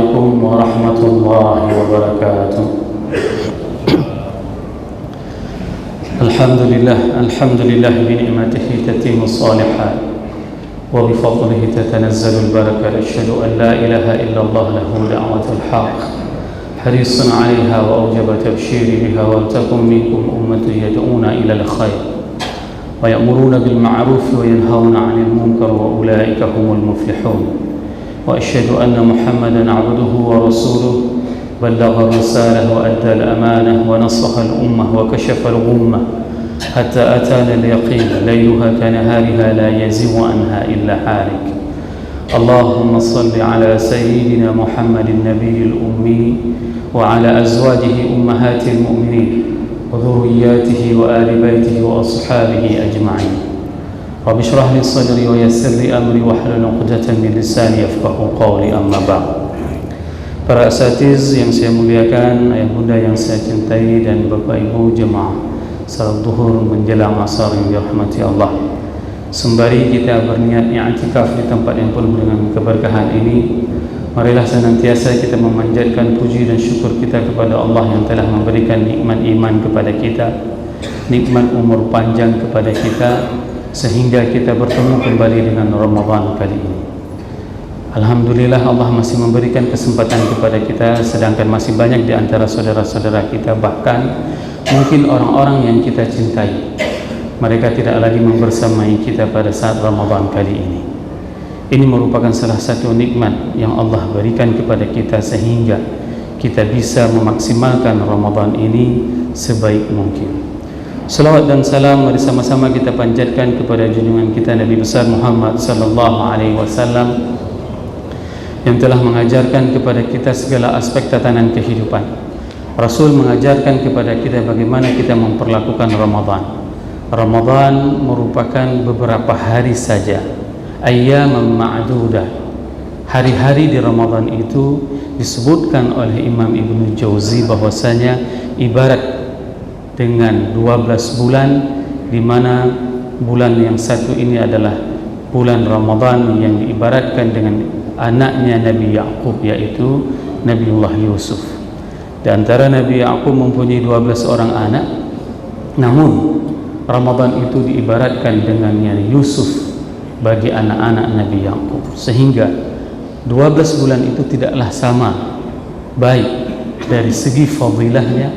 عليكم ورحمة الله وبركاته. الحمد لله بنعمته تتم الصالحات وبفضله تتنزل البركة. أشهد أن لا إله إلا الله له دعوة الحق حريص عليها وأوجب تبشيري بها. ولتكن منكم أمة يدعون إلى الخير ويأمرون بالمعروف وينهون عن المنكر وأولئك هم المفلحون. وأشهد أن محمدا عبده ورسوله بلغ الرسالة وأدى الأمانة ونصح الأمة وكشف الغمة حتى أتانا اليقين ليلها كنهارها لا يزيغ عنها إلا حالك. اللهم صل على سيدنا محمد النبي الأمي وعلى أزواجه أمهات المؤمنين وذرياته وآل بيته وأصحابه أجمعين. رب اشرح لي صدري ويسر لي أمري واحلل عقدة من لساني يفقهوا قولي. أما بعد. Para asatiz yang saya muliakan, ayah bunda yang saya cintai, dan bapak ibu jemaah salat zuhur menjelang asar yang dirahmati Allah. Sembari kita berniat i'tikaf di tempat yang penuh dengan keberkahan ini, marilah senantiasa kita memanjatkan puji dan syukur kita kepada Allah yang telah memberikan nikmat iman kepada kita, nikmat umur panjang kepada kita, sehingga kita bertemu kembali dengan Ramadan kali ini. Alhamdulillah, Allah masih memberikan kesempatan kepada kita, sedangkan masih banyak di antara saudara-saudara kita, bahkan mungkin orang-orang yang kita cintai, mereka tidak lagi membersamai kita pada saat Ramadan kali ini. Ini merupakan salah satu nikmat yang Allah berikan kepada kita, sehingga kita bisa memaksimalkan Ramadan ini sebaik mungkin. Salawat dan salam mari sama-sama kita panjatkan kepada junjungan kita Nabi besar Muhammad sallallahu alaihi wasallam yang telah mengajarkan kepada kita segala aspek tatanan kehidupan. Rasul mengajarkan kepada kita bagaimana kita memperlakukan Ramadan. Ramadan merupakan beberapa hari saja, ayyaman ma'dudah. Hari-hari di Ramadan itu disebutkan oleh Imam Ibnu Jauzi bahwasanya ibarat dengan 12 bulan, di mana bulan yang satu ini adalah bulan Ramadan yang diibaratkan dengan anaknya Nabi Ya'qub, yaitu Nabiullah Yusuf. Di antara Nabi Ya'qub mempunyai 12 orang anak, namun Ramadan itu diibaratkan dengannya Yusuf bagi anak-anak Nabi Ya'qub, sehingga 12 bulan itu tidaklah sama, baik dari segi fadilahnya,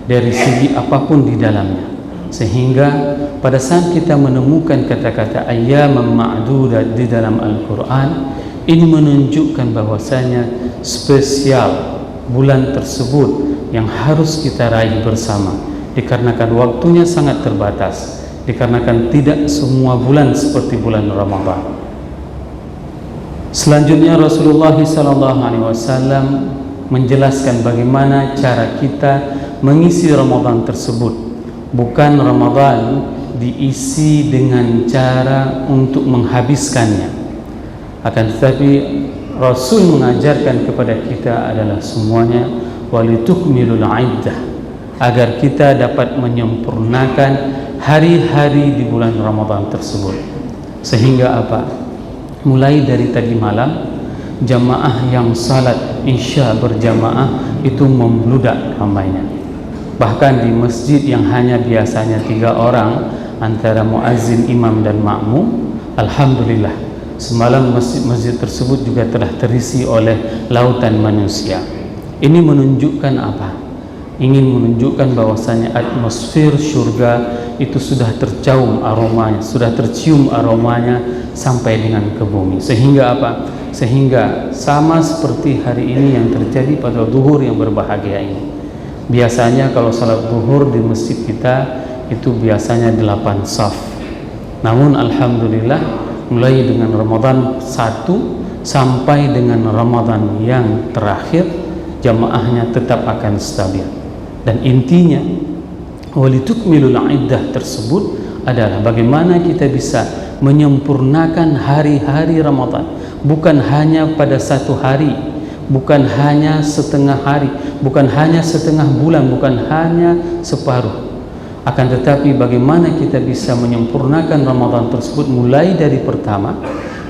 dari segi apapun di dalamnya. Sehingga pada saat kita menemukan kata-kata ayyaman ma'dudat di dalam Al-Quran, ini menunjukkan bahwasanya spesial bulan tersebut yang harus kita raih bersama, dikarenakan waktunya sangat terbatas, dikarenakan tidak semua bulan seperti bulan Ramadan. Selanjutnya Rasulullah SAW menjelaskan bagaimana cara kita mengisi Ramadan tersebut. Bukan Ramadan diisi dengan cara untuk menghabiskannya, akan tetapi Rasul mengajarkan kepada kita adalah semuanya walitukmilul iddah, agar kita dapat menyempurnakan hari-hari di bulan Ramadan tersebut. Sehingga apa? Mulai dari tadi malam, jamaah yang salat isya berjamaah itu membludak ramainya. Bahkan di masjid yang hanya biasanya 3 orang antara muazzin, imam dan makmum, alhamdulillah semalam masjid tersebut juga telah terisi oleh lautan manusia. Ini menunjukkan apa? Ingin menunjukkan bahwasanya atmosfer surga itu sudah tercium aromanya, sampai dengan ke bumi. Sehingga apa? Sehingga sama seperti hari ini yang terjadi pada zuhur yang berbahagia ini. Biasanya kalau salat zuhur di masjid kita itu biasanya 8 saf. Namun alhamdulillah, mulai dengan Ramadan 1 sampai dengan Ramadan yang terakhir, jamaahnya tetap akan stabil. Dan intinya walitukmilul iddah tersebut adalah bagaimana kita bisa menyempurnakan hari-hari Ramadan, bukan hanya pada satu hari, bukan hanya setengah hari, bukan hanya setengah bulan, bukan hanya separuh. Akan tetapi bagaimana kita bisa menyempurnakan Ramadan tersebut mulai dari pertama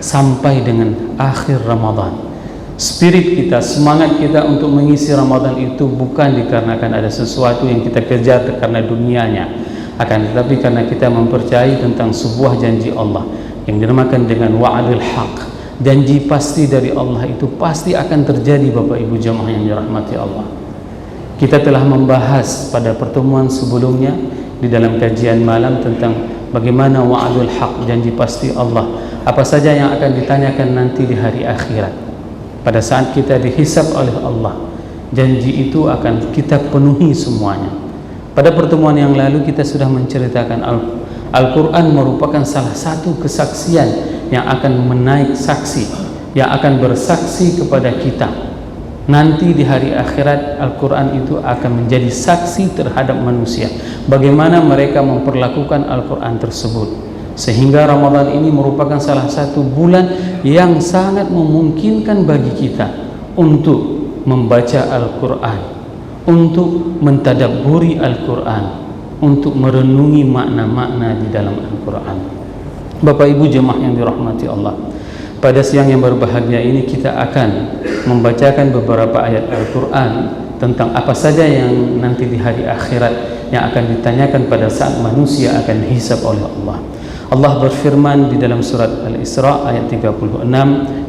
sampai dengan akhir Ramadan, Spirit kita, semangat kita untuk mengisi Ramadan itu bukan dikarenakan ada sesuatu yang kita kejar karena dunianya, akan tetapi karena kita mempercayai tentang sebuah janji Allah yang dinamakan dengan wa'adul haq. Janji pasti dari Allah itu pasti akan terjadi, Bapak Ibu jemaah yang dirahmati Allah. Kita telah membahas pada pertemuan sebelumnya di dalam kajian malam tentang bagaimana wa'adul haq, janji pasti Allah, apa saja yang akan ditanyakan nanti di hari akhirat. Pada saat kita dihisab oleh Allah, janji itu akan kita penuhi semuanya. Pada pertemuan yang lalu kita sudah menceritakan Al-Quran merupakan salah satu kesaksian yang akan menaik saksi, yang akan bersaksi kepada kita. Nanti di hari akhirat Al-Quran itu akan menjadi saksi terhadap manusia, bagaimana mereka memperlakukan Al-Quran tersebut. Sehingga Ramadan ini merupakan salah satu bulan yang sangat memungkinkan bagi kita untuk membaca Al-Quran, untuk mentadabburi Al-Quran, untuk merenungi makna-makna di dalam Al-Quran. Bapak Ibu jemaah yang dirahmati Allah, pada siang yang berbahagia ini kita akan membacakan beberapa ayat Al-Quran tentang apa saja yang nanti di hari akhirat yang akan ditanyakan pada saat manusia akan dihisab oleh Allah. Allah berfirman di dalam surat Al-Isra ayat 36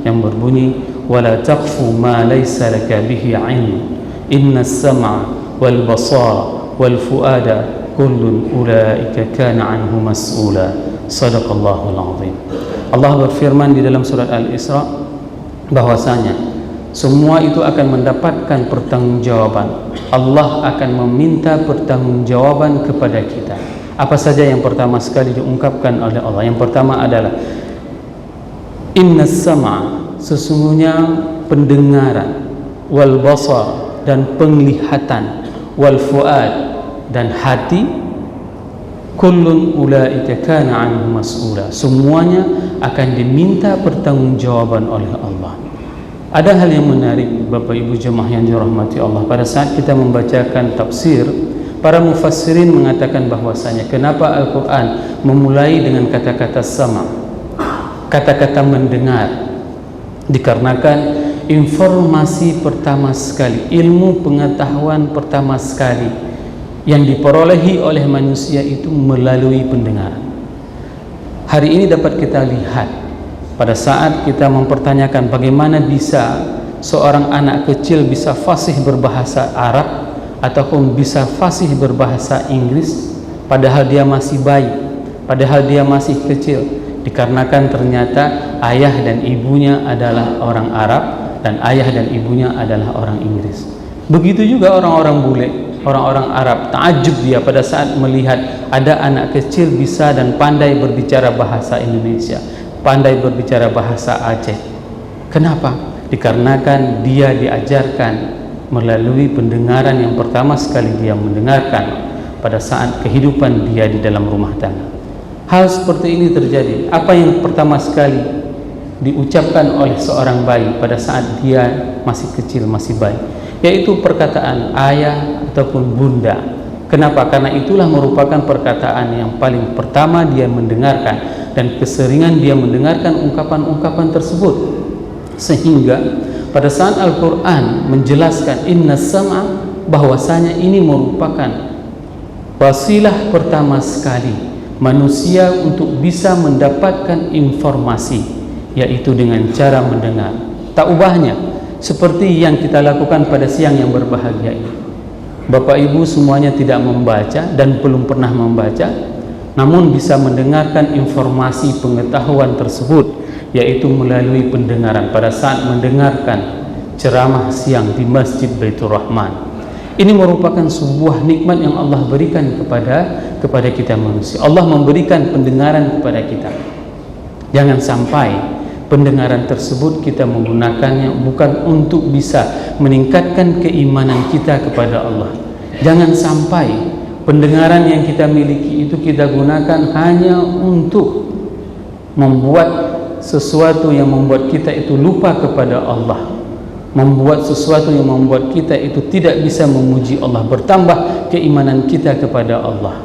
yang berbunyi, wala taqfu ma laysa laka bihi 'ilm innas sam'a wal basara wal fuada kullun ulaika kana 'anhu mas'ula. Shadaqallahul 'azim. Allah berfirman di dalam surat Al-Isra bahwasanya semua itu akan mendapatkan pertanggungjawaban. Allah akan meminta pertanggungjawaban kepada kita. Apa saja yang pertama sekali diungkapkan oleh Allah? Yang pertama adalah innas sam'a, sesungguhnya pendengaran, wal basar, dan penglihatan, wal fuad, dan hati, kullun ulaika kana 'anhu mas'ula, semuanya akan diminta pertanggungjawaban oleh Allah. Ada hal yang menarik Bapak Ibu jemaah yang dirahmati Allah. Pada saat kita membacakan tafsir, para mufassirin mengatakan bahwasanya kenapa Al-Quran memulai dengan kata-kata sama, kata-kata mendengar, dikarenakan informasi pertama sekali, ilmu pengetahuan pertama sekali yang diperolehi oleh manusia itu melalui pendengaran. Hari ini dapat kita lihat pada saat kita mempertanyakan bagaimana bisa seorang anak kecil bisa fasih berbahasa Arab ataupun bisa fasih berbahasa Inggris padahal dia masih bayi, padahal dia masih kecil, dikarenakan ternyata ayah dan ibunya adalah orang Arab dan ayah dan ibunya adalah orang Inggris. Begitu juga orang-orang bule, orang-orang Arab, takjub dia pada saat melihat ada anak kecil bisa dan pandai berbicara bahasa Indonesia, pandai berbicara bahasa Aceh. Kenapa? Dikarenakan dia diajarkan melalui pendengaran yang pertama sekali dia mendengarkan pada saat kehidupan dia di dalam rumah tangga. Hal seperti ini terjadi. Apa yang pertama sekali diucapkan oleh seorang bayi pada saat dia masih kecil, masih bayi, yaitu perkataan ayah ataupun bunda. Kenapa? Karena itulah merupakan perkataan yang paling pertama dia mendengarkan dan keseringan dia mendengarkan ungkapan-ungkapan tersebut. Sehingga pada saat Al-Quran menjelaskan innas sam'a, bahwasanya ini merupakan wasilah pertama sekali manusia untuk bisa mendapatkan informasi, yaitu dengan cara mendengar. Tak ubahnya seperti yang kita lakukan pada siang yang berbahagia ini. Bapak Ibu semuanya tidak membaca dan belum pernah membaca, namun bisa mendengarkan informasi pengetahuan tersebut, yaitu melalui pendengaran pada saat mendengarkan ceramah siang di Masjid Baitur Rahman. Ini merupakan sebuah nikmat yang Allah berikan kepada kita manusia. Allah memberikan pendengaran kepada kita. Jangan sampai pendengaran tersebut kita menggunakannya bukan untuk bisa meningkatkan keimanan kita kepada Allah. Jangan sampai pendengaran yang kita miliki itu kita gunakan hanya untuk membuat sesuatu yang membuat kita itu lupa kepada Allah, membuat sesuatu yang membuat kita itu tidak bisa memuji Allah, bertambah keimanan kita kepada Allah.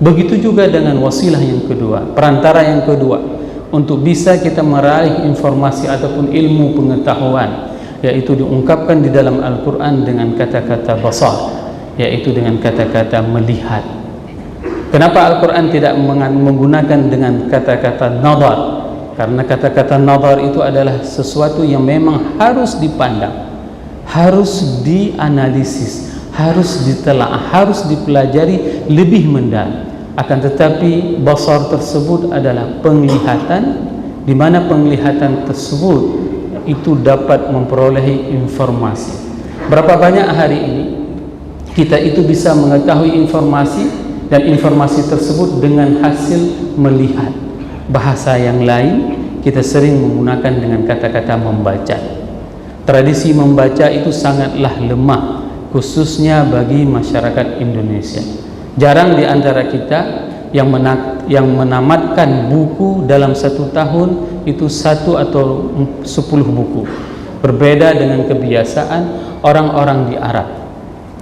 Begitu juga dengan wasilah yang kedua, perantara yang kedua untuk bisa kita meraih informasi ataupun ilmu pengetahuan yaitu diungkapkan di dalam Al-Quran dengan kata-kata basar, yaitu dengan kata-kata melihat. Kenapa Al-Quran tidak menggunakan dengan kata-kata nazar? Karena kata-kata nazar itu adalah sesuatu yang memang harus dipandang, harus dianalisis, harus ditelaah, harus dipelajari lebih mendalam. Akan tetapi basar tersebut adalah penglihatan, di mana penglihatan tersebut itu dapat memperolehi informasi. Berapa banyak hari ini kita itu bisa mengetahui informasi, dan informasi tersebut dengan hasil melihat. Bahasa yang lain kita sering menggunakan dengan kata-kata membaca. Tradisi membaca itu sangatlah lemah, khususnya bagi masyarakat Indonesia. Jarang di antara kita yang menamatkan buku dalam 1 tahun itu 1 atau 10 buku. Berbeda dengan kebiasaan orang-orang di Arab.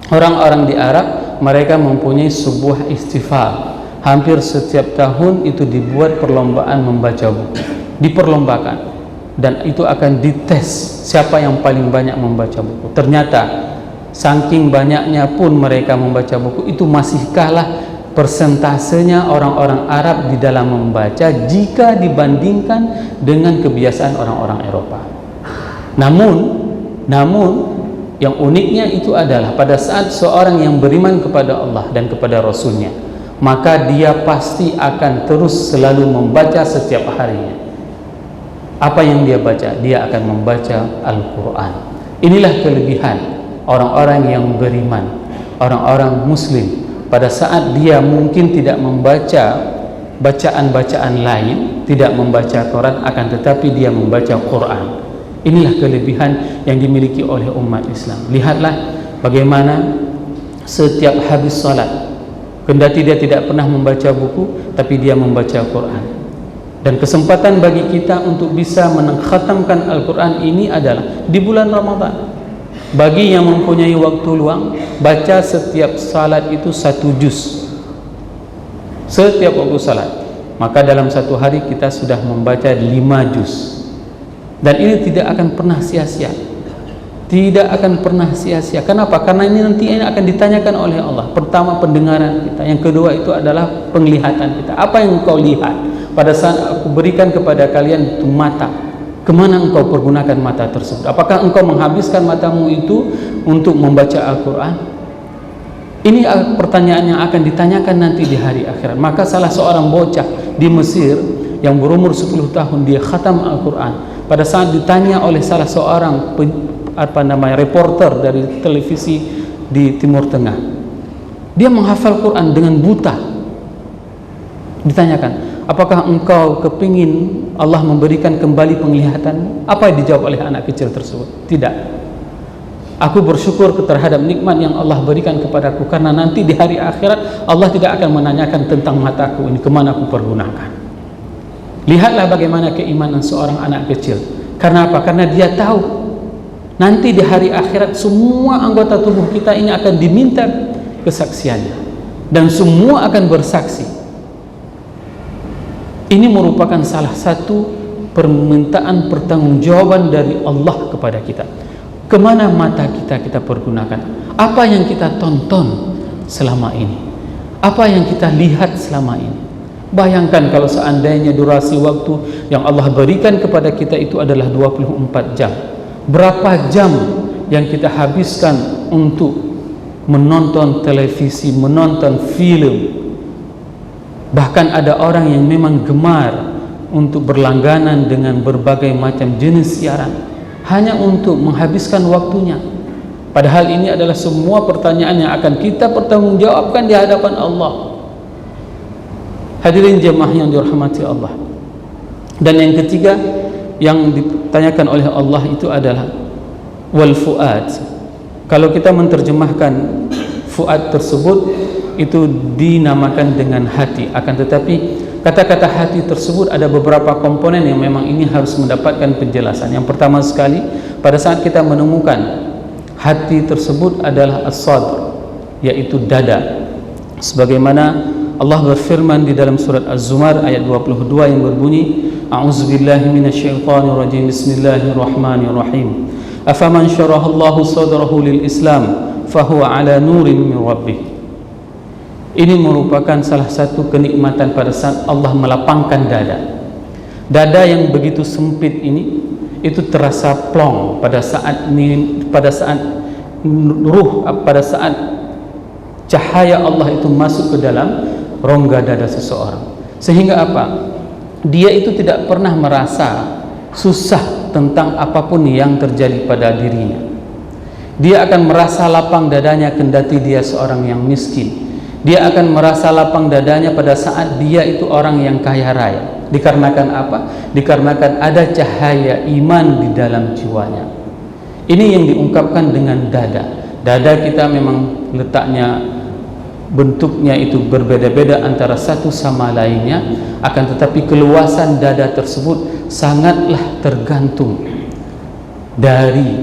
Orang-orang di Arab, mereka mempunyai sebuah istighfar. Hampir setiap tahun itu dibuat perlombaan membaca buku, diperlombakan, dan itu akan dites siapa yang paling banyak membaca buku. Ternyata saking banyaknya pun mereka membaca buku, itu masih kalah persentasenya orang-orang Arab di dalam membaca jika dibandingkan dengan kebiasaan orang-orang Eropa. Namun yang uniknya itu adalah pada saat seorang yang beriman kepada Allah dan kepada Rasulnya, maka dia pasti akan terus selalu membaca setiap harinya. Apa yang dia baca? Dia akan membaca Al-Quran. Inilah kelebihan orang-orang yang beriman, orang-orang muslim. Pada saat dia mungkin tidak membaca bacaan-bacaan lain, tidak membaca Quran, akan tetapi dia membaca Quran. Inilah kelebihan yang dimiliki oleh umat Islam. Lihatlah bagaimana setiap habis salat, kendati dia tidak pernah membaca buku, tapi dia membaca Quran. Dan kesempatan bagi kita untuk bisa mengkhatamkan Al-Quran ini adalah di bulan Ramadan. Bagi yang mempunyai waktu luang, baca setiap salat itu 1 juz. Setiap waktu salat, maka dalam 1 hari kita sudah membaca 5 juz. Dan ini tidak akan pernah sia-sia. Tidak akan pernah sia-sia. Kenapa? Karena ini nanti akan ditanyakan oleh Allah. Pertama, pendengaran kita. Yang kedua itu adalah penglihatan kita. Apa yang engkau lihat pada saat aku berikan kepada kalian itu mata? Kemana engkau pergunakan mata tersebut? Apakah engkau menghabiskan matamu itu untuk membaca Al-Quran? Ini pertanyaan yang akan ditanyakan nanti di hari akhirat. Maka salah seorang bocah di Mesir yang berumur 10 tahun, dia khatam Al-Quran. Pada saat ditanya oleh salah seorang reporter dari televisi di Timur Tengah, dia menghafal Quran dengan buta. Ditanyakan, apakah engkau kepingin Allah memberikan kembali penglihatan? Apa yang dijawab oleh anak kecil tersebut? Tidak. Aku bersyukur terhadap nikmat yang Allah berikan kepadaku, karena nanti di hari akhirat Allah tidak akan menanyakan tentang mataku ini kemana aku pergunakan. Lihatlah bagaimana keimanan seorang anak kecil. Karena apa? Karena dia tahu nanti di hari akhirat semua anggota tubuh kita ini akan diminta kesaksiannya, dan semua akan bersaksi. Ini merupakan salah satu permintaan pertanggungjawaban dari Allah kepada kita. Kemana mata kita pergunakan? Apa yang kita tonton selama ini? Apa yang kita lihat selama ini? Bayangkan kalau seandainya durasi waktu yang Allah berikan kepada kita itu adalah 24 jam. Berapa jam yang kita habiskan untuk menonton televisi, menonton film? Bahkan ada orang yang memang gemar untuk berlangganan dengan berbagai macam jenis siaran hanya untuk menghabiskan waktunya. Padahal ini adalah semua pertanyaan yang akan kita pertanggungjawabkan di hadapan Allah. Hadirin jemaah yang dirahmati Allah. Dan yang ketiga yang ditanyakan oleh Allah itu adalah wal fuad. Kalau kita menerjemahkan fuad tersebut itu dinamakan dengan hati. Akan tetapi kata-kata hati tersebut ada beberapa komponen yang memang ini harus mendapatkan penjelasan. Yang pertama sekali, pada saat kita menemukan hati tersebut adalah as-sadr, yaitu dada. Sebagaimana Allah berfirman di dalam surat Az-Zumar ayat 22 yang berbunyi, A'udzubillahi minasyaitonirrajim, Bismillahirrahmanirrahim. Afaman syarahallahu sadrahu lil Islam fahuwa ala nurin min rabbih. Ini merupakan salah satu kenikmatan pada saat Allah melapangkan dada. Dada yang begitu sempit ini itu terasa plong pada saat cahaya Allah itu masuk ke dalam rongga dada seseorang. Sehingga apa? Dia itu tidak pernah merasa susah tentang apapun yang terjadi pada dirinya. Dia akan merasa lapang dadanya kendati dia seorang yang miskin. Dia akan merasa lapang dadanya pada saat dia itu orang yang kaya raya. Dikarenakan apa? Dikarenakan ada cahaya iman di dalam jiwanya. Ini yang diungkapkan dengan dada. Dada kita memang letaknya, bentuknya itu berbeda-beda antara satu sama lainnya, akan tetapi keluasan dada tersebut sangatlah tergantung dari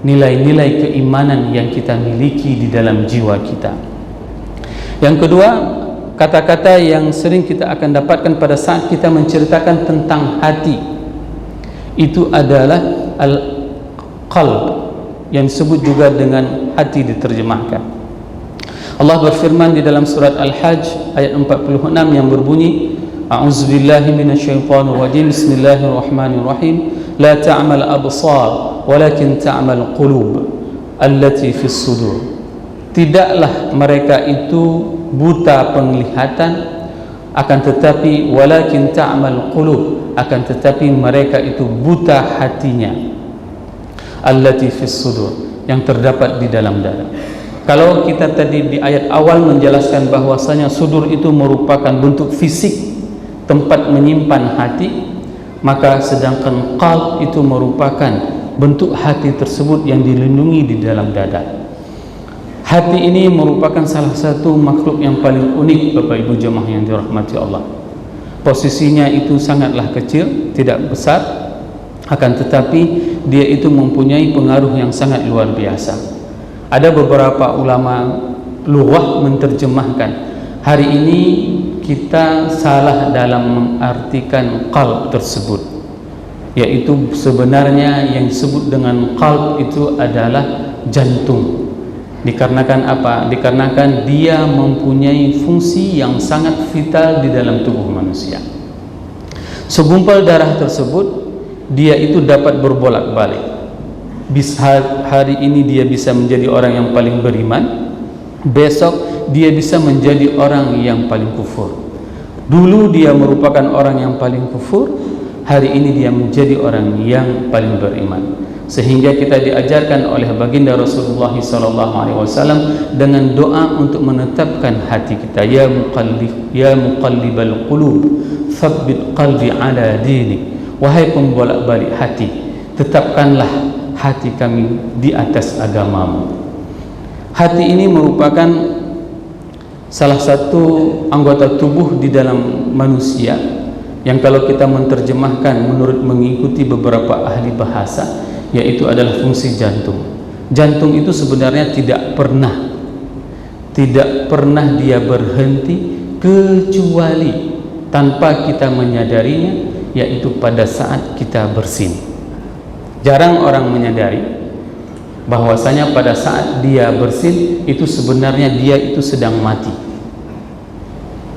nilai-nilai keimanan yang kita miliki di dalam jiwa kita. Yang kedua, kata-kata yang sering kita akan dapatkan pada saat kita menceritakan tentang hati itu adalah al-qalb, yang disebut juga dengan hati diterjemahkan. Allah berfirman di dalam surat Al-Hajj ayat 46 yang berbunyi, A'udzubillahi minasyaitonir rajim, Bismillahirrahmanirrahim, la ta'mal absar walakin ta'mal qulub allati fis sudur. Tidaklah mereka itu buta penglihatan, akan tetapi walakin ta'mal qulub, akan tetapi mereka itu buta hatinya, allati fis sudur, yang terdapat di dalam dada. Kalau kita tadi di ayat awal menjelaskan bahwasanya sudur itu merupakan bentuk fisik tempat menyimpan hati, maka sedangkan qalb itu merupakan bentuk hati tersebut yang dilindungi di dalam dada. Hati ini merupakan salah satu makhluk yang paling unik, Bapak Ibu jemaah yang dirahmati Allah. Posisinya itu sangatlah kecil, tidak besar, akan tetapi dia itu mempunyai pengaruh yang sangat luar biasa. Ada beberapa ulama lughah menerjemahkan, hari ini kita salah dalam mengartikan qalb tersebut, yaitu sebenarnya yang disebut dengan qalb itu adalah jantung. Dikarenakan apa? Dikarenakan dia mempunyai fungsi yang sangat vital di dalam tubuh manusia. Segumpal darah tersebut, dia itu dapat berbolak-balik. Hari ini dia bisa menjadi orang yang paling beriman, besok dia bisa menjadi orang yang paling kufur. Dulu dia merupakan orang yang paling kufur, hari ini dia menjadi orang yang paling beriman. Sehingga kita diajarkan oleh baginda Rasulullah SAW dengan doa untuk menetapkan hati kita, ya muqallibal qulub tsabbit qalbi ala dinik. Wahai pembolak-balik hati, tetapkanlah hati kami di atas agamamu. Hati ini merupakan salah satu anggota tubuh di dalam manusia yang kalau kita menerjemahkan menurut mengikuti beberapa ahli bahasa, yaitu adalah fungsi jantung. Jantung itu sebenarnya tidak pernah dia berhenti kecuali tanpa kita menyadarinya, yaitu pada saat kita bersin. Jarang orang menyadari bahwasanya pada saat dia bersin itu sebenarnya dia itu sedang mati.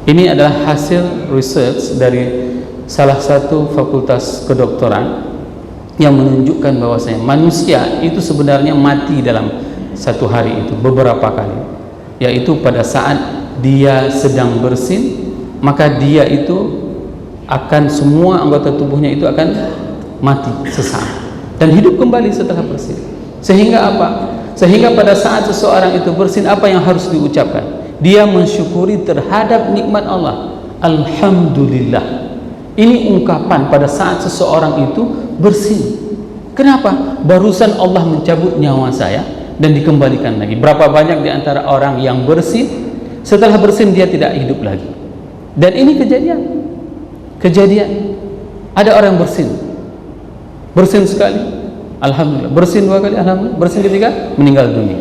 Ini adalah hasil research dari salah satu fakultas kedokteran yang menunjukkan bahwasanya manusia itu sebenarnya mati dalam satu hari itu beberapa kali, yaitu pada saat dia sedang bersin, maka dia itu akan semua anggota tubuhnya itu akan mati sesaat dan hidup kembali setelah bersin. Sehingga apa? Sehingga pada saat seseorang itu bersin, apa yang harus diucapkan? Dia mensyukuri terhadap nikmat Allah. Alhamdulillah. Ini ungkapan pada saat seseorang itu bersin. Kenapa? Barusan Allah mencabut nyawa saya dan dikembalikan lagi. Berapa banyak di antara orang yang bersin, setelah bersin dia tidak hidup lagi. Dan ini kejadian. Ada orang bersin sekali, alhamdulillah. Bersin dua kali, alhamdulillah. Bersin ketiga, meninggal dunia.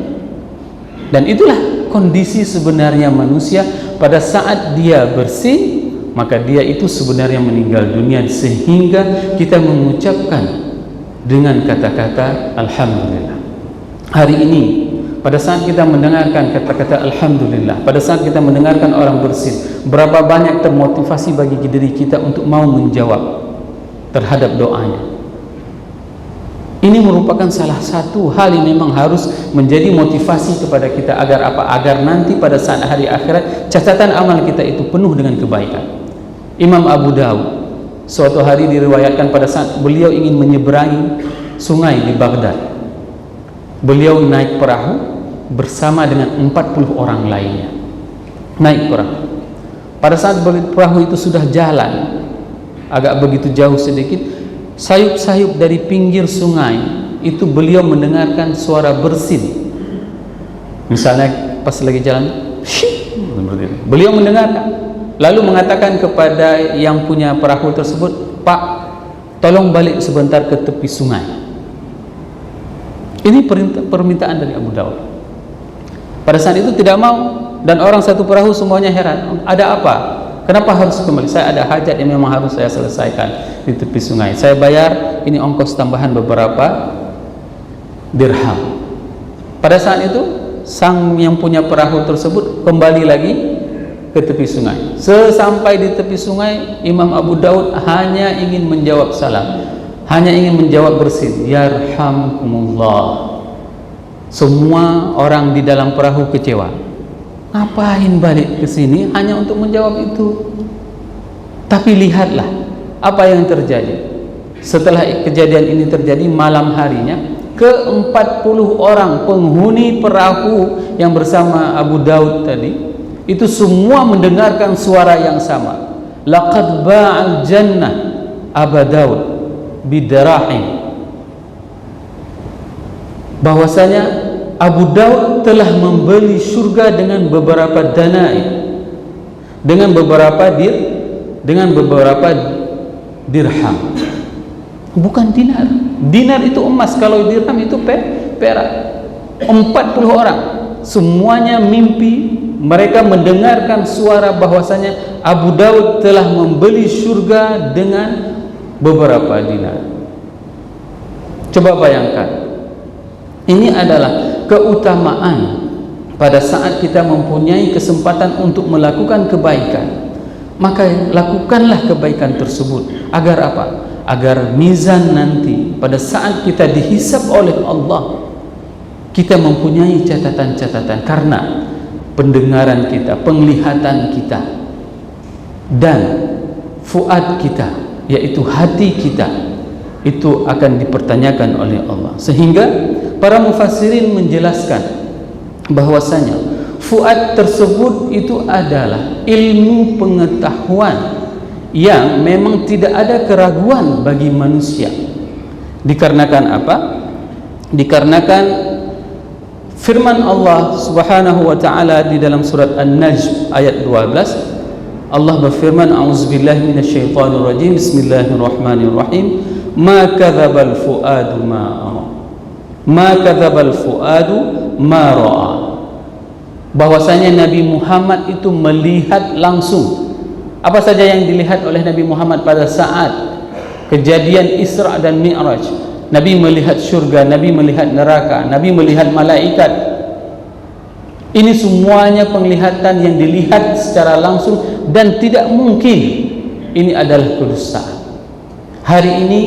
Dan itulah kondisi sebenarnya manusia pada saat dia bersin, maka dia itu sebenarnya meninggal dunia. Sehingga kita mengucapkan dengan kata-kata alhamdulillah. Hari ini pada saat kita mendengarkan kata-kata alhamdulillah, pada saat kita mendengarkan orang bersin, berapa banyak termotivasi bagi diri kita untuk mau menjawab terhadap doanya. Ini merupakan salah satu hal yang memang harus menjadi motivasi kepada kita agar apa? Agar nanti pada saat hari akhirat catatan amal kita itu penuh dengan kebaikan. Imam Abu Dawud suatu hari diriwayatkan pada saat beliau ingin menyeberangi sungai di Baghdad. Beliau naik perahu bersama dengan 40 orang lainnya. Naik perahu. Pada saat perahu itu sudah jalan agak begitu jauh sedikit, sayup-sayup dari pinggir sungai itu beliau mendengarkan suara bersin. Misalnya pas lagi jalan, beliau mendengarkan, lalu mengatakan kepada yang punya perahu tersebut, "Pak, tolong balik sebentar ke tepi sungai." Ini permintaan dari Abu Dawud. Pada saat itu tidak mau, dan orang satu perahu semuanya heran, ada apa? Kenapa harus kembali? Saya ada hajat yang memang harus saya selesaikan di tepi sungai. Saya bayar, ini ongkos tambahan beberapa dirham. Pada saat itu sang yang punya perahu tersebut kembali lagi ke tepi sungai. Sesampai di tepi sungai, Imam Abu Dawud hanya ingin menjawab salam, hanya ingin menjawab bersin, yarhamkumullah. Semua orang di dalam perahu kecewa. Ngapain balik ke sini hanya untuk menjawab itu? Tapi lihatlah apa yang terjadi. Setelah kejadian ini terjadi, malam harinya ke-40 orang penghuni perahu yang bersama Abu Dawud tadi itu semua mendengarkan suara yang sama. Laqad ba'al jannah Abu Dawud bidarahim. Bahwasanya Abu Dawud telah membeli surga dengan beberapa danai, dengan beberapa dirham, bukan dinar. Dinar itu emas, kalau dirham itu perak. 40 orang semuanya mimpi, mereka mendengarkan suara bahwasanya Abu Dawud telah membeli surga dengan beberapa dinar. Coba bayangkan, ini adalah keutamaan pada saat kita mempunyai kesempatan untuk melakukan kebaikan. Maka lakukanlah kebaikan tersebut. Agar apa? Agar mizan nanti pada saat kita dihisab oleh Allah, kita mempunyai catatan-catatan. Karena pendengaran kita, penglihatan kita, dan fuad kita, yaitu hati kita, itu akan dipertanyakan oleh Allah. Sehingga para mufassirin menjelaskan bahwasanya fuad tersebut itu adalah ilmu pengetahuan yang memang tidak ada keraguan bagi manusia. Dikarenakan apa? Dikarenakan firman Allah Subhanahu wa taala di dalam surat An-Najm ayat 12. Allah berfirman, a'udzubillahi minasyaitonir rajim, bismillahirrahmanirrahim, ma kadzabal fuadu ma kadzabal fuadu ma ra'a. Bahwasanya Nabi Muhammad itu melihat langsung apa saja yang dilihat oleh Nabi Muhammad pada saat kejadian Isra dan Mi'raj. Nabi melihat surga, Nabi melihat neraka, Nabi melihat malaikat. Ini semuanya penglihatan yang dilihat secara langsung dan tidak mungkin ini adalah kedustaan. Hari ini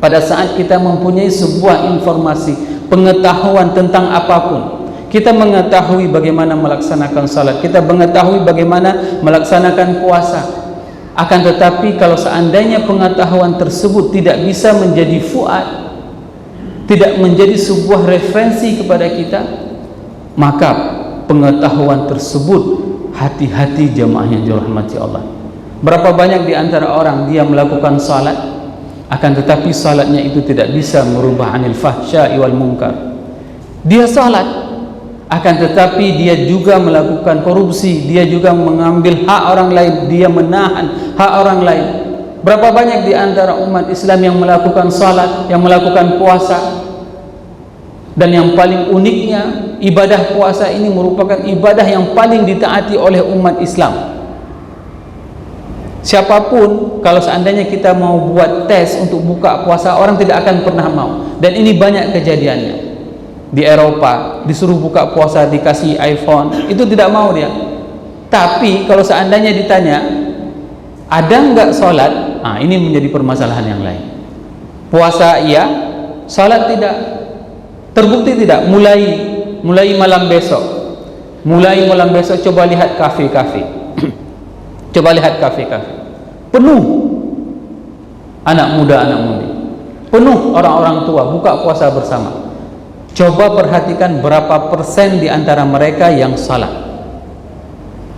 pada saat kita mempunyai sebuah informasi, pengetahuan tentang apapun, kita mengetahui bagaimana melaksanakan salat, kita mengetahui bagaimana melaksanakan puasa. Akan tetapi kalau seandainya pengetahuan tersebut tidak bisa menjadi fuad, tidak menjadi sebuah referensi kepada kita, maka pengetahuan tersebut, hati-hati jemaah yang dirahmati Allah. Berapa banyak di antara orang dia melakukan salat, akan tetapi salatnya itu tidak bisa merubah anil fahsya'i wal munkar. Dia salat, akan tetapi dia juga melakukan korupsi, dia juga mengambil hak orang lain, dia menahan hak orang lain. Berapa banyak di antara umat Islam yang melakukan salat, yang melakukan puasa, dan yang paling uniknya, ibadah puasa ini merupakan ibadah yang paling ditaati oleh umat Islam. Siapapun, kalau seandainya kita mau buat tes untuk buka puasa, orang tidak akan pernah mau. Dan ini banyak kejadiannya. Di Eropa disuruh buka puasa, dikasih iPhone, itu tidak mau dia. Tapi kalau seandainya ditanya ada nggak sholat, ini menjadi permasalahan yang lain. Puasa iya, sholat tidak. Terbukti tidak? Mulai malam besok coba lihat kafe-kafe. Coba lihat kafe-kafe, penuh anak muda, anak mudi, penuh orang-orang tua buka puasa bersama. Coba perhatikan berapa persen di antara mereka yang salat.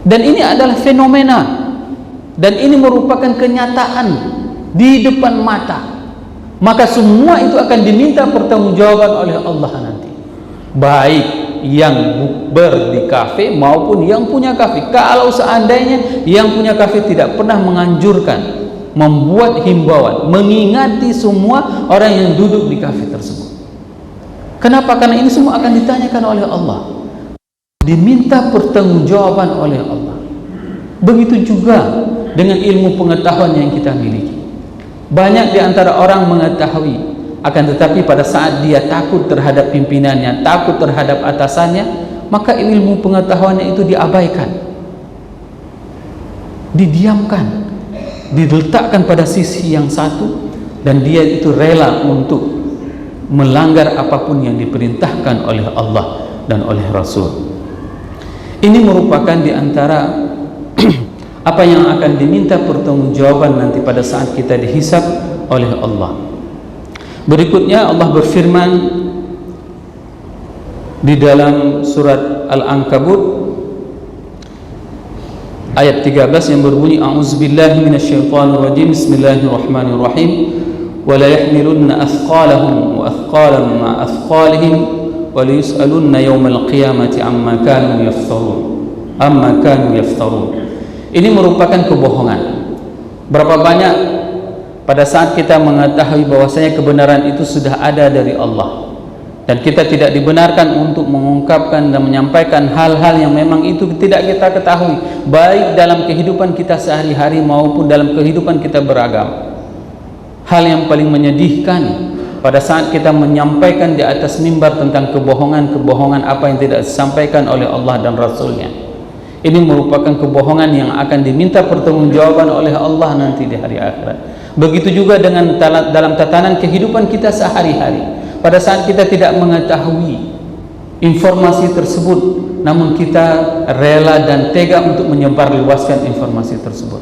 Dan ini adalah fenomena, dan ini merupakan kenyataan di depan mata. Maka semua itu akan diminta pertanggungjawaban oleh Allah nanti, baik yang bukber di kafe maupun yang punya kafe. Kalau seandainya yang punya kafe tidak pernah menganjurkan, membuat himbauan, mengingati semua orang yang duduk di kafe tersebut. Kenapa? Karena ini semua akan ditanyakan oleh Allah, diminta pertanggungjawaban oleh Allah. Begitu juga dengan ilmu pengetahuan yang kita miliki. Banyak di antara orang mengetahui, akan tetapi pada saat dia takut terhadap pimpinannya, takut terhadap atasannya, maka ilmu pengetahuannya itu diabaikan, didiamkan, diletakkan pada sisi yang satu, dan dia itu rela untuk melanggar apapun yang diperintahkan oleh Allah dan oleh Rasul. Ini merupakan di antara apa yang akan diminta pertanggungjawaban nanti pada saat kita dihisab oleh Allah. Berikutnya Allah berfirman di dalam surat Al-Ankabut ayat 13 yang berbunyi, a'udzubillahi minasyaitonirrajim, bismillahirrahmanirrahim, wa la yahmilunna athqalahum wa athqalan ma athqalihim wa la yus'alunna yawmal qiyamati amma kanu yaftarun. Ini merupakan kebohongan. Berapa banyak pada saat kita mengetahui bahwasanya kebenaran itu sudah ada dari Allah, dan kita tidak dibenarkan untuk mengungkapkan dan menyampaikan hal-hal yang memang itu tidak kita ketahui, baik dalam kehidupan kita sehari-hari maupun dalam kehidupan kita beragam. Hal yang paling menyedihkan pada saat kita menyampaikan di atas mimbar tentang kebohongan-kebohongan apa yang tidak disampaikan oleh Allah dan Rasulnya. Ini merupakan kebohongan yang akan diminta pertanggungjawaban oleh Allah nanti di hari akhirat. Begitu juga dengan dalam tatanan kehidupan kita sehari-hari. Pada saat kita tidak mengetahui informasi tersebut, namun kita rela dan tega untuk menyebarluaskan informasi tersebut.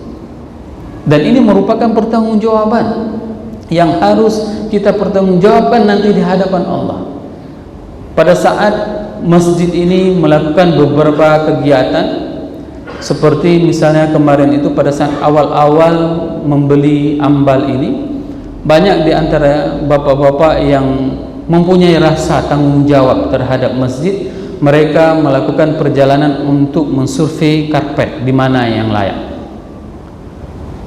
Dan ini merupakan pertanggungjawaban yang harus kita pertanggungjawabkan nanti di hadapan Allah. Pada saat masjid ini melakukan beberapa kegiatan, seperti misalnya kemarin itu pada saat awal-awal membeli ambal ini, banyak di antara bapak-bapak yang mempunyai rasa tanggung jawab terhadap masjid, mereka melakukan perjalanan untuk mensurvei karpet di mana yang layak.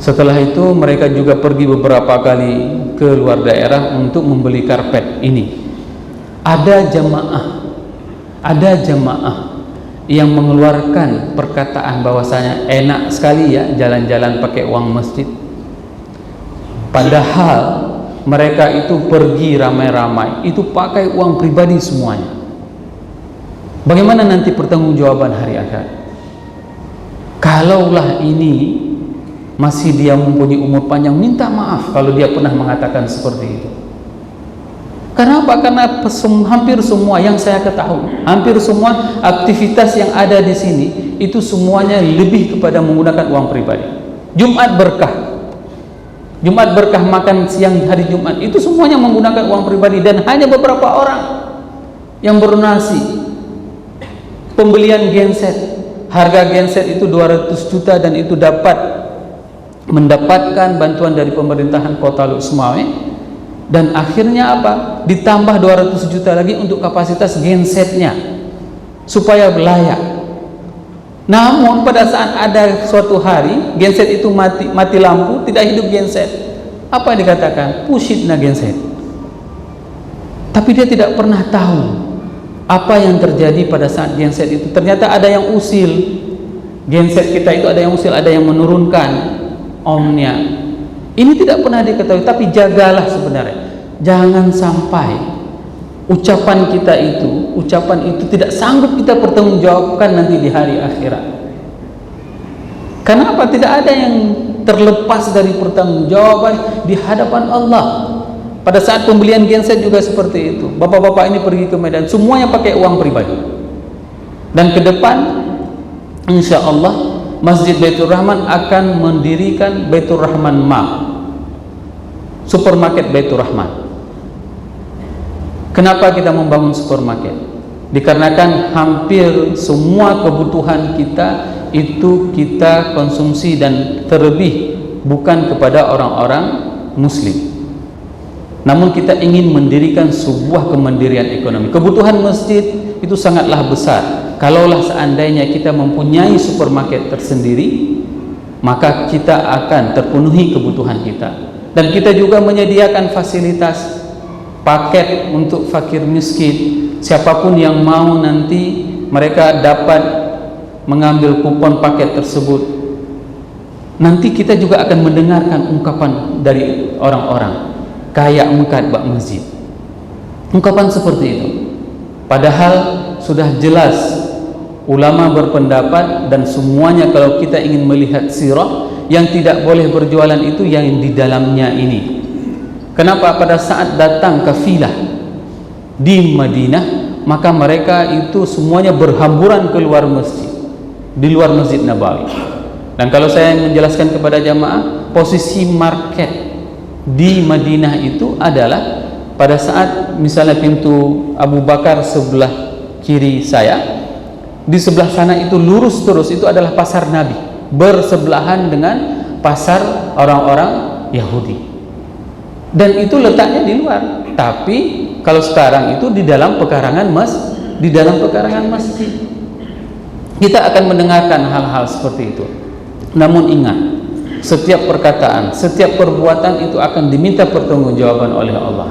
Setelah itu mereka juga pergi beberapa kali ke luar daerah untuk membeli karpet ini. Ada jamaah yang mengeluarkan perkataan bahwasanya enak sekali ya jalan-jalan pakai uang masjid, padahal mereka itu pergi ramai-ramai itu pakai uang pribadi semuanya. Bagaimana nanti pertanggungjawaban hari akhirat? Kalaulah ini masih dia mempunyai umur panjang, minta maaf kalau dia pernah mengatakan seperti itu. Kenapa? Karena hampir semua yang saya ketahui, hampir semua aktivitas yang ada di sini itu semuanya lebih kepada menggunakan uang pribadi. Jumat berkah makan siang hari Jumat itu semuanya menggunakan uang pribadi, dan hanya beberapa orang yang berdonasi. Pembelian genset, harga genset itu 200 juta dan itu mendapatkan bantuan dari pemerintahan Kota Luksumawe. Dan akhirnya apa? Ditambah 200 juta lagi untuk kapasitas gensetnya supaya layak. Namun pada saat ada suatu hari genset itu mati lampu, tidak hidup genset, apa yang dikatakan? Pushitna genset. Tapi dia tidak pernah tahu apa yang terjadi pada saat genset itu. Ternyata ada yang usil genset kita itu, ada yang usil, ada yang menurunkan omnya. Ini tidak pernah diketahui, tapi jagalah sebenarnya. Jangan sampai ucapan itu tidak sanggup kita pertanggungjawabkan nanti di hari akhirat. Kenapa? Tidak ada yang terlepas dari pertanggungjawaban di hadapan Allah. Pada saat pembelian genset juga seperti itu. Bapak-bapak ini pergi ke Medan, semuanya pakai uang pribadi. Dan ke depan, insya Allah Masjid Baitur Rahman akan mendirikan Baitur Rahman Mall, supermarket Baitur Rahman. Kenapa kita membangun supermarket? Dikarenakan hampir semua kebutuhan kita itu kita konsumsi, dan terlebih bukan kepada orang-orang muslim. Namun kita ingin mendirikan sebuah kemandirian ekonomi. Kebutuhan masjid itu sangatlah besar. Kalaulah seandainya kita mempunyai supermarket tersendiri, maka kita akan terpenuhi kebutuhan kita. Dan kita juga menyediakan fasilitas paket untuk fakir miskin. Siapapun yang mau nanti mereka dapat mengambil kupon paket tersebut. Nanti kita juga akan mendengarkan ungkapan dari orang-orang kayak mengkat bak masjid, ungkapan seperti itu. Padahal sudah jelas ulama berpendapat, dan semuanya kalau kita ingin melihat sirah, yang tidak boleh berjualan itu yang di dalamnya ini. Kenapa? Pada saat datang kafilah di Madinah, maka mereka itu semuanya berhamburan keluar masjid, di luar Masjid Nabawi. Dan kalau saya menjelaskan kepada jamaah, posisi market di Madinah itu adalah pada saat misalnya pintu Abu Bakar sebelah kiri saya, di sebelah sana itu lurus terus, itu adalah pasar Nabi, bersebelahan dengan pasar orang-orang Yahudi, dan itu letaknya di luar. Tapi kalau sekarang itu di dalam pekarangan masjid. Kita akan mendengarkan hal-hal seperti itu. Namun ingat, setiap perkataan, setiap perbuatan itu akan diminta pertanggungjawaban oleh Allah.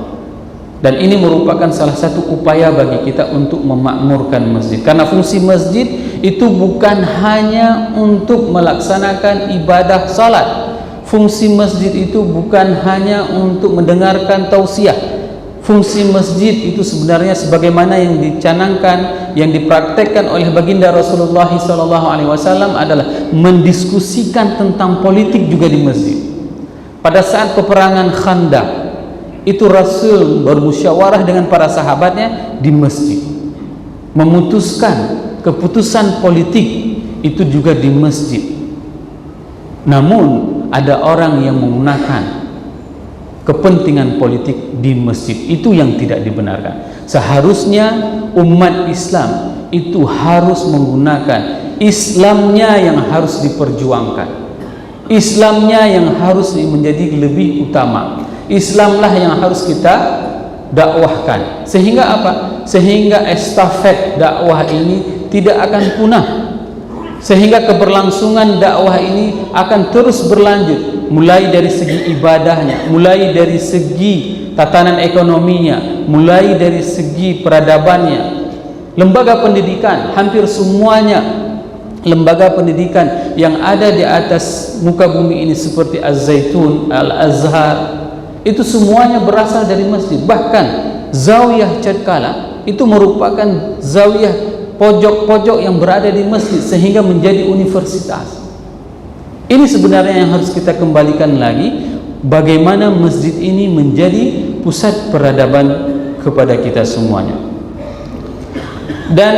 Dan ini merupakan salah satu upaya bagi kita untuk memakmurkan masjid. Karena fungsi masjid itu bukan hanya untuk melaksanakan ibadah salat. Fungsi masjid itu bukan hanya untuk mendengarkan tausiah. Fungsi masjid itu sebenarnya sebagaimana yang dicanangkan, yang dipraktekkan oleh baginda Rasulullah SAW adalah mendiskusikan tentang politik juga di masjid. Pada saat peperangan Khandaq, itu Rasul bermusyawarah dengan para sahabatnya di masjid, memutuskan keputusan politik itu juga di masjid. Namun ada orang yang menggunakan kepentingan politik di masjid, itu yang tidak dibenarkan. Seharusnya umat Islam itu harus menggunakan Islamnya yang harus diperjuangkan, Islamnya yang harus menjadi lebih utama, Islamlah yang harus kita dakwahkan. Sehingga apa? Sehingga estafet dakwah ini tidak akan punah, sehingga keberlangsungan dakwah ini akan terus berlanjut, mulai dari segi ibadahnya, mulai dari segi tatanan ekonominya, mulai dari segi peradabannya. Lembaga pendidikan, hampir semuanya lembaga pendidikan yang ada di atas muka bumi ini seperti Az-Zaitun, Al-Azhar, itu semuanya berasal dari masjid. Bahkan Zawiyah Cedkala itu merupakan zawiyah pojok-pojok yang berada di masjid sehingga menjadi universitas. Ini sebenarnya yang harus kita kembalikan lagi, bagaimana masjid ini menjadi pusat peradaban kepada kita semuanya. Dan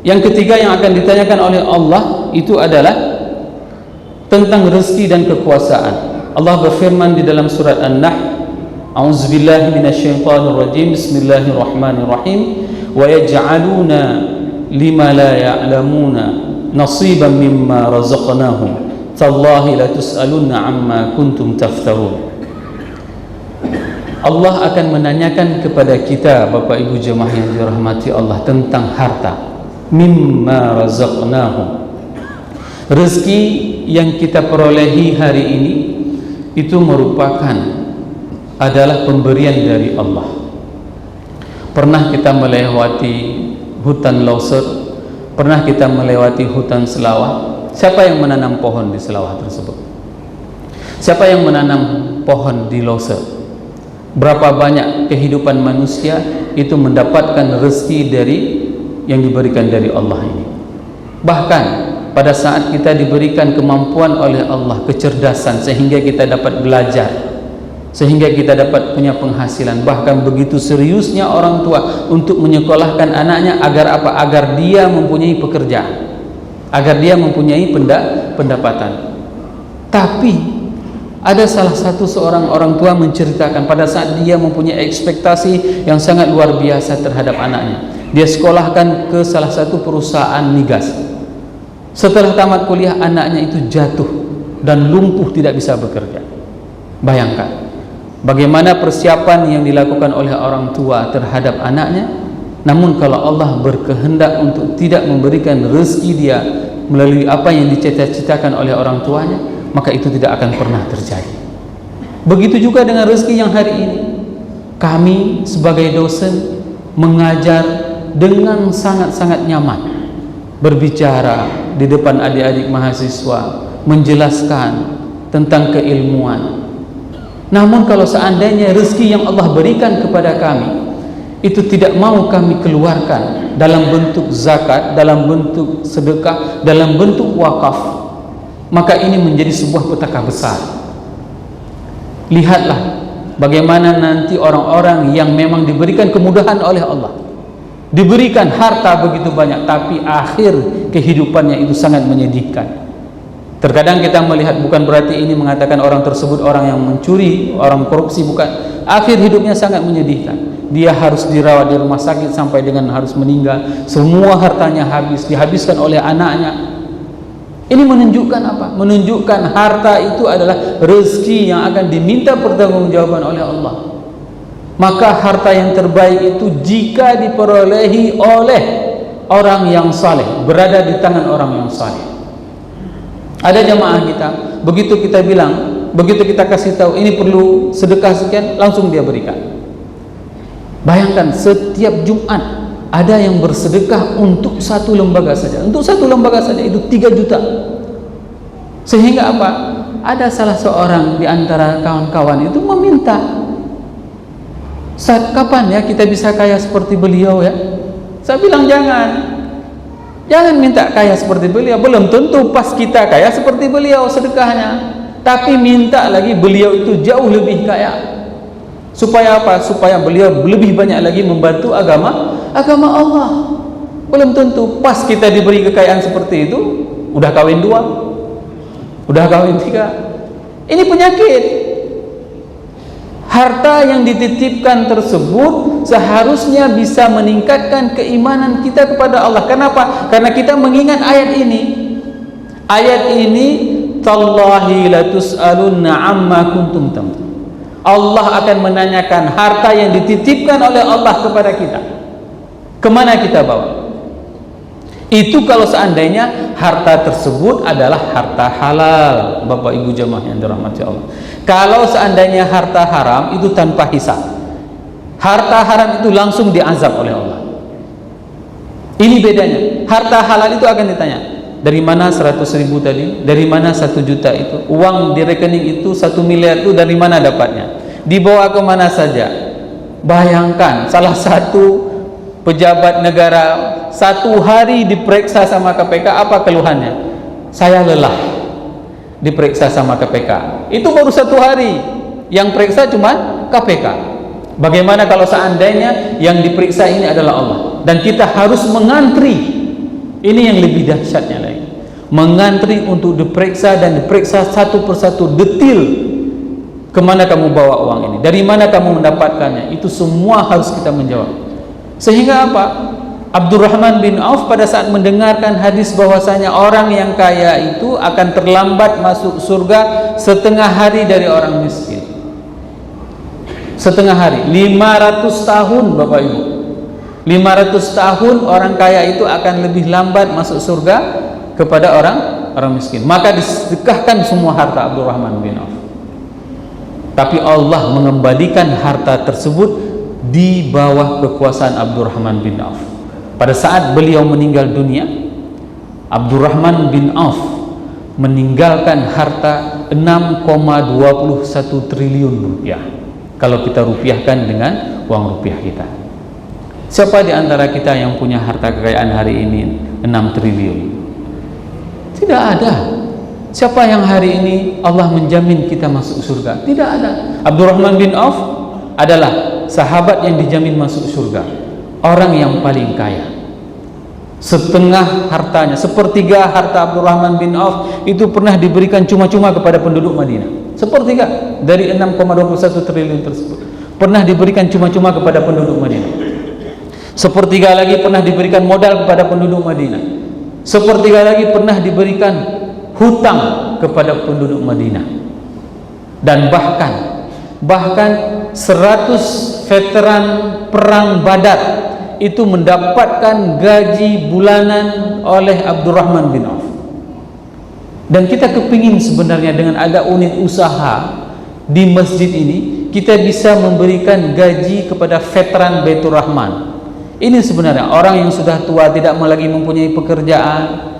yang ketiga yang akan ditanyakan oleh Allah itu adalah tentang rezeki dan kekuasaan. Allah berfirman di dalam surat An-Nahl, A'udzubillahi minasyaitonirrajim, Bismillahirrahmanirrahim, wa yaj'aluna lima la ya'lamuna nasiban mimma razaqnahum tallahi la tus'alunna amma kuntum taftarun. Allah akan menanyakan kepada kita, Bapak Ibu jemaah yang dirahmati Allah, tentang harta. Mimma razaqnahum, rezeki yang kita perolehi hari ini itu merupakan adalah pemberian dari Allah. Pernah kita melewati hutan Loser, pernah kita melewati hutan Selawah. Siapa yang menanam pohon di Selawah tersebut? Siapa yang menanam pohon di Loser? Berapa banyak kehidupan manusia itu mendapatkan rezeki dari yang diberikan dari Allah ini. Bahkan pada saat kita diberikan kemampuan oleh Allah, kecerdasan, sehingga kita dapat belajar, sehingga kita dapat punya penghasilan, bahkan begitu seriusnya orang tua untuk menyekolahkan anaknya agar apa? Agar dia mempunyai pekerjaan, agar dia mempunyai pendapatan. Tapi ada salah satu seorang orang tua menceritakan pada saat dia mempunyai ekspektasi yang sangat luar biasa terhadap anaknya, dia sekolahkan ke salah satu perusahaan migas. Setelah tamat kuliah, anaknya itu jatuh dan lumpuh, tidak bisa bekerja. Bayangkan bagaimana persiapan yang dilakukan oleh orang tua terhadap anaknya. Namun kalau Allah berkehendak untuk tidak memberikan rezeki dia melalui apa yang dicita-citakan oleh orang tuanya, maka itu tidak akan pernah terjadi. Begitu juga dengan rezeki yang hari ini. Kami sebagai dosen mengajar dengan sangat-sangat nyaman, berbicara di depan adik-adik mahasiswa, menjelaskan tentang keilmuan. Namun kalau seandainya rezeki yang Allah berikan kepada kami itu tidak mau kami keluarkan dalam bentuk zakat, dalam bentuk sedekah, dalam bentuk wakaf, maka ini menjadi sebuah petaka besar. Lihatlah bagaimana nanti orang-orang yang memang diberikan kemudahan oleh Allah, diberikan harta begitu banyak, tapi akhir kehidupannya itu sangat menyedihkan. Terkadang kita melihat, bukan berarti ini mengatakan orang tersebut orang yang mencuri, orang korupsi, bukan. Akhir hidupnya sangat menyedihkan. Dia harus dirawat di rumah sakit sampai dengan harus meninggal. Semua hartanya habis, dihabiskan oleh anaknya. Ini menunjukkan apa? Menunjukkan harta itu adalah rezeki yang akan diminta pertanggungjawaban oleh Allah. Maka harta yang terbaik itu jika diperolehi oleh orang yang saleh, berada di tangan orang yang saleh. Ada jamaah kita, begitu kita bilang, begitu kita kasih tahu ini perlu sedekah sekian, langsung dia berikan. Bayangkan setiap Jumat ada yang bersedekah untuk satu lembaga saja. Untuk satu lembaga saja itu 3 juta. Sehingga apa? Ada salah seorang di antara kawan-kawan itu meminta, "Ustaz, kapan ya kita bisa kaya seperti beliau ya?" Saya bilang jangan minta kaya seperti beliau. Belum tentu pas kita kaya seperti beliau sedekahnya, tapi minta lagi beliau itu jauh lebih kaya. Supaya apa? Supaya beliau lebih banyak lagi membantu agama Allah. Belum tentu pas kita diberi kekayaan seperti itu udah kawin 2, udah kawin 3. Ini penyakit. Harta yang dititipkan tersebut seharusnya bisa meningkatkan keimanan kita kepada Allah. Kenapa? Karena kita mengingat ayat ini. Ayat ini, tallahi latus'alunna amma kuntum tamtun. Allah akan menanyakan harta yang dititipkan oleh Allah kepada kita, kemana kita bawa. Itu kalau seandainya harta tersebut adalah harta halal, Bapak Ibu jamaah yang dirahmati Allah. Kalau seandainya harta haram itu tanpa hisab, harta haram itu langsung diazab oleh Allah. Ini bedanya. Harta halal itu akan ditanya, dari mana 100.000 tadi, dari mana 1 juta itu, uang di rekening itu 1 miliar itu dari mana dapatnya, dibawa ke mana saja. Bayangkan salah satu pejabat negara 1 hari diperiksa sama KPK, apa keluhannya? Saya lelah diperiksa sama KPK. Itu baru 1 hari, yang periksa cuma KPK. Bagaimana kalau seandainya yang diperiksa ini adalah Allah dan kita harus mengantri? Ini yang lebih dahsyatnya lagi, mengantri untuk diperiksa dan diperiksa satu persatu detil. Kemana kamu bawa uang ini? Dari mana kamu mendapatkannya? Itu semua harus kita menjawab. Sehingga apa? Abdurrahman bin Auf pada saat mendengarkan hadis bahwasanya orang yang kaya itu akan terlambat masuk surga setengah hari dari orang miskin. Setengah hari, 500 tahun Bapak Ibu. 500 tahun orang kaya itu akan lebih lambat masuk surga kepada orang miskin. Maka disedekahkan semua harta Abdurrahman bin Auf. Tapi Allah mengembalikan harta tersebut di bawah kekuasaan Abdurrahman bin Auf. Pada saat beliau meninggal dunia, Abdurrahman bin Auf meninggalkan harta 6,21 triliun rupiah kalau kita rupiahkan dengan uang rupiah kita. Siapa di antara kita yang punya harta kekayaan hari ini 6 triliun? Tidak ada. Siapa yang hari ini Allah menjamin kita masuk surga? Tidak ada. Abdurrahman bin Auf adalah sahabat yang dijamin masuk surga, orang yang paling kaya. Setengah hartanya, sepertiga harta Abdurrahman bin Auf itu pernah diberikan cuma-cuma kepada penduduk Madinah. Sepertiga dari 6,21 triliun tersebut pernah diberikan cuma-cuma kepada penduduk Madinah. Sepertiga lagi pernah diberikan modal kepada penduduk Madinah. Sepertiga lagi pernah diberikan hutang kepada penduduk Madinah. Dan bahkan 100 veteran perang Badar itu mendapatkan gaji bulanan oleh Abdurrahman bin Auf. Dan kita kepingin sebenarnya dengan ada unit usaha di masjid ini, kita bisa memberikan gaji kepada veteran Baitur Rahman. Ini sebenarnya orang yang sudah tua, tidak lagi mempunyai pekerjaan,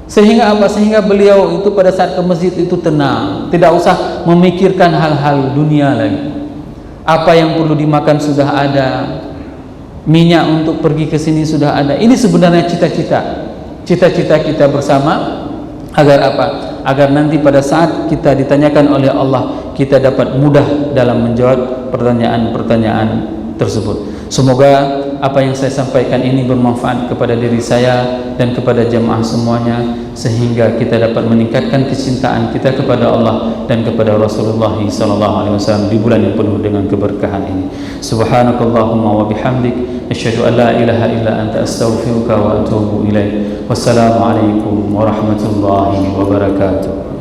sehingga apa? Sehingga beliau itu pada saat ke masjid itu tenang, tidak usah memikirkan hal-hal dunia lagi. Apa yang perlu dimakan sudah ada, minyak untuk pergi ke sini sudah ada. Ini sebenarnya cita-cita kita bersama, agar apa? Agar nanti pada saat kita ditanyakan oleh Allah, kita dapat mudah dalam menjawab pertanyaan-pertanyaan tersebut. Semoga apa yang saya sampaikan ini bermanfaat kepada diri saya dan kepada jemaah semuanya, sehingga kita dapat meningkatkan kecintaan kita kepada Allah dan kepada Rasulullah SAW di bulan yang penuh dengan keberkahan ini. Subhanakallahumma wa bihamdik, asyhadu an la ilaha illa anta, astaghfiruka wa atubu ilaik. Wassalamualaikum warahmatullahi wabarakatuh.